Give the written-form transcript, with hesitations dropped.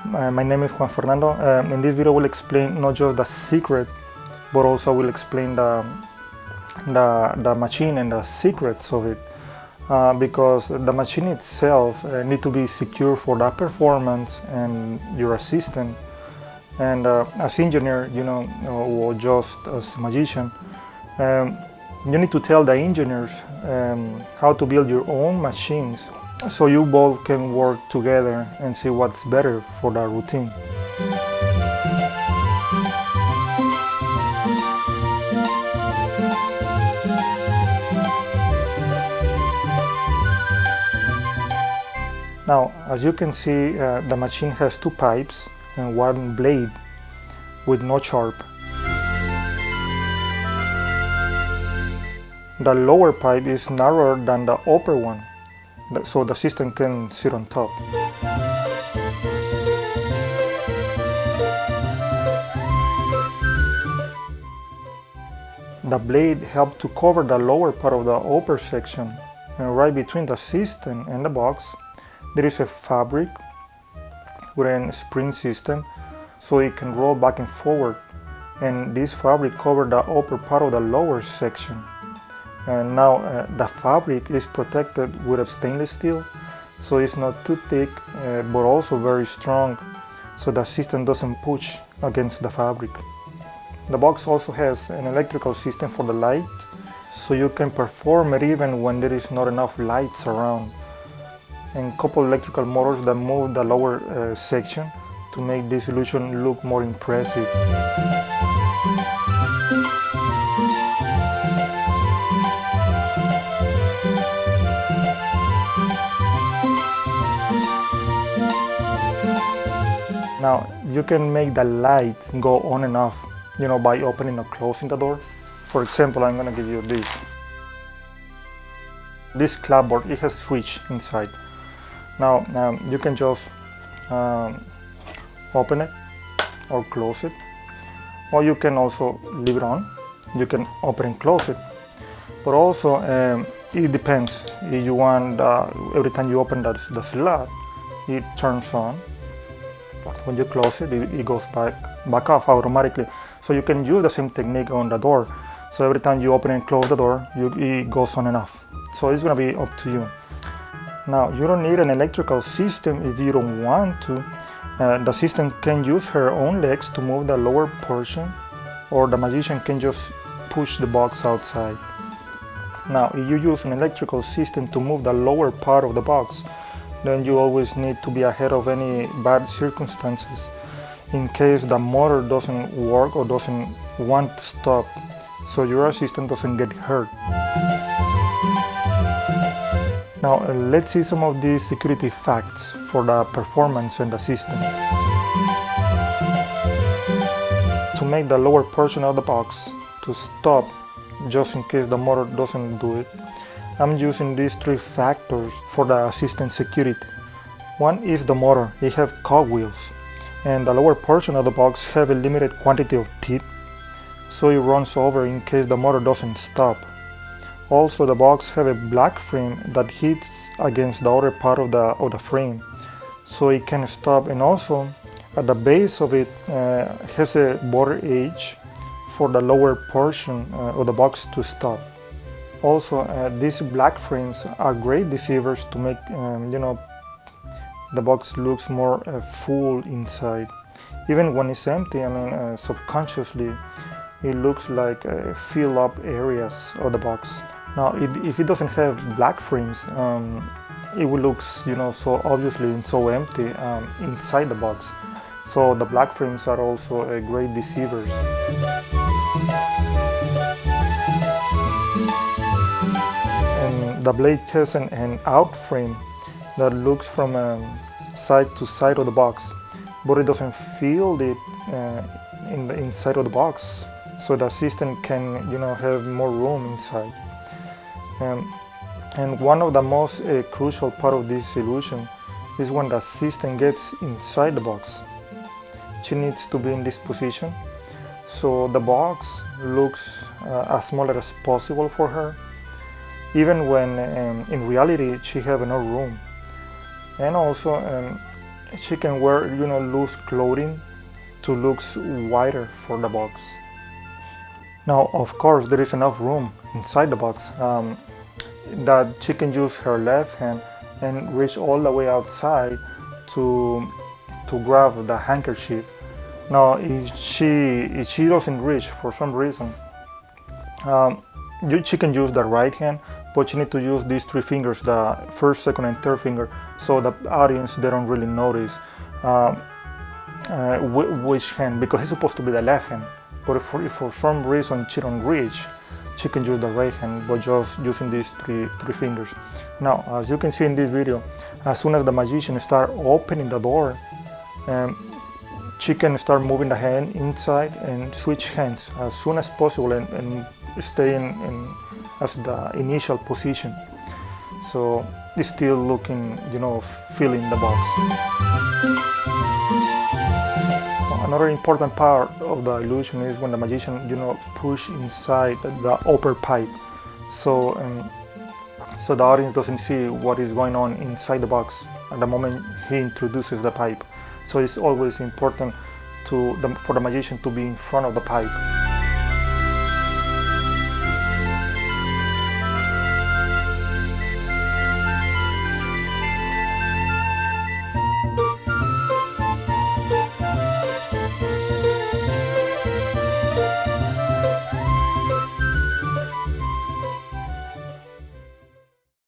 My name is Juan Fernando. In this video, I will explain not just the secret, but also will explain the machine and the secrets of it. Because the machine itself need to be secure for the performance and your assistant. And as engineer, or just as a magician, you need to tell the engineers how to build your own machines, so you both can work together and see what's better for the routine. Now, as you can see, the machine has two pipes and one blade with no sharp. The lower pipe is narrower than the upper one, so the system can sit on top. The blade helps to cover the lower part of the upper section, and right between the system and the box there is a fabric with a spring system, so it can roll back and forward, and this fabric covers the upper part of the lower section. And now the fabric is protected with a stainless steel, so it's not too thick but also very strong, so the system doesn't push against the fabric. The box also has an electrical system for the light, so you can perform it even when there is not enough lights around, and a couple electrical motors that move the lower section to make this illusion look more impressive. Now, you can make the light go on and off, by opening or closing the door. For example, I'm going to give you this. This clapboard, it has a switch inside. Now, you can just open it or close it, or you can also leave it on. You can open and close it, but also it depends. If you want, every time you open the slot, it turns on. When you close it, it goes back off automatically. So you can use the same technique on the door. So every time you open and close the door, it goes on and off. So it's going to be up to you. Now, you don't need an electrical system if you don't want to. The system can use her own legs to move the lower portion, or the magician can just push the box outside. Now, if you use an electrical system to move the lower part of the box, then you always need to be ahead of any bad circumstances in case the motor doesn't work or doesn't want to stop, so your assistant doesn't get hurt. Now let's see some of these security facts for the performance and the system. To make the lower portion of the box to stop, just in case the motor doesn't do it, I'm using these three factors for the assistant security. One is the motor. It has cogwheels, and the lower portion of the box have a limited quantity of teeth, so it runs over in case the motor doesn't stop. Also, the box have a black frame that hits against the other part of the frame, so it can stop, and also at the base of it has a border edge for the lower portion of the box to stop. Also, these black frames are great deceivers to make the box looks more full inside. Even when it's empty, subconsciously it looks like fill up areas of the box. Now, if it doesn't have black frames, it will look so obviously and so empty inside the box. So the black frames are also great deceivers. The blade has an out frame that looks from side to side of the box, but it doesn't feel it in the inside of the box, so the assistant can have more room inside. And one of the most crucial part of this illusion is when the assistant gets inside the box. She needs to be in this position, so the box looks as small as possible for her, even when in reality she have no room. And also she can wear, loose clothing to look wider for the box. Now, of course, there is enough room inside the box that she can use her left hand and reach all the way outside to grab the handkerchief. Now, if she doesn't reach for some reason, she can use the right hand, but you need to use these 3 fingers, the first, second, and third finger, so the audience, they don't really notice which hand, because it's supposed to be the left hand. But if for some reason she don't reach, she can use the right hand, but just using these three fingers. Now, as you can see in this video, as soon as the magician start opening the door, she can start moving the hand inside and switch hands as soon as possible and stay in as the initial position. So it's still looking, filling the box. Another important part of the illusion is when the magician, push inside the upper pipe, so the audience doesn't see what is going on inside the box at the moment he introduces the pipe. So it's always important for the magician to be in front of the pipe.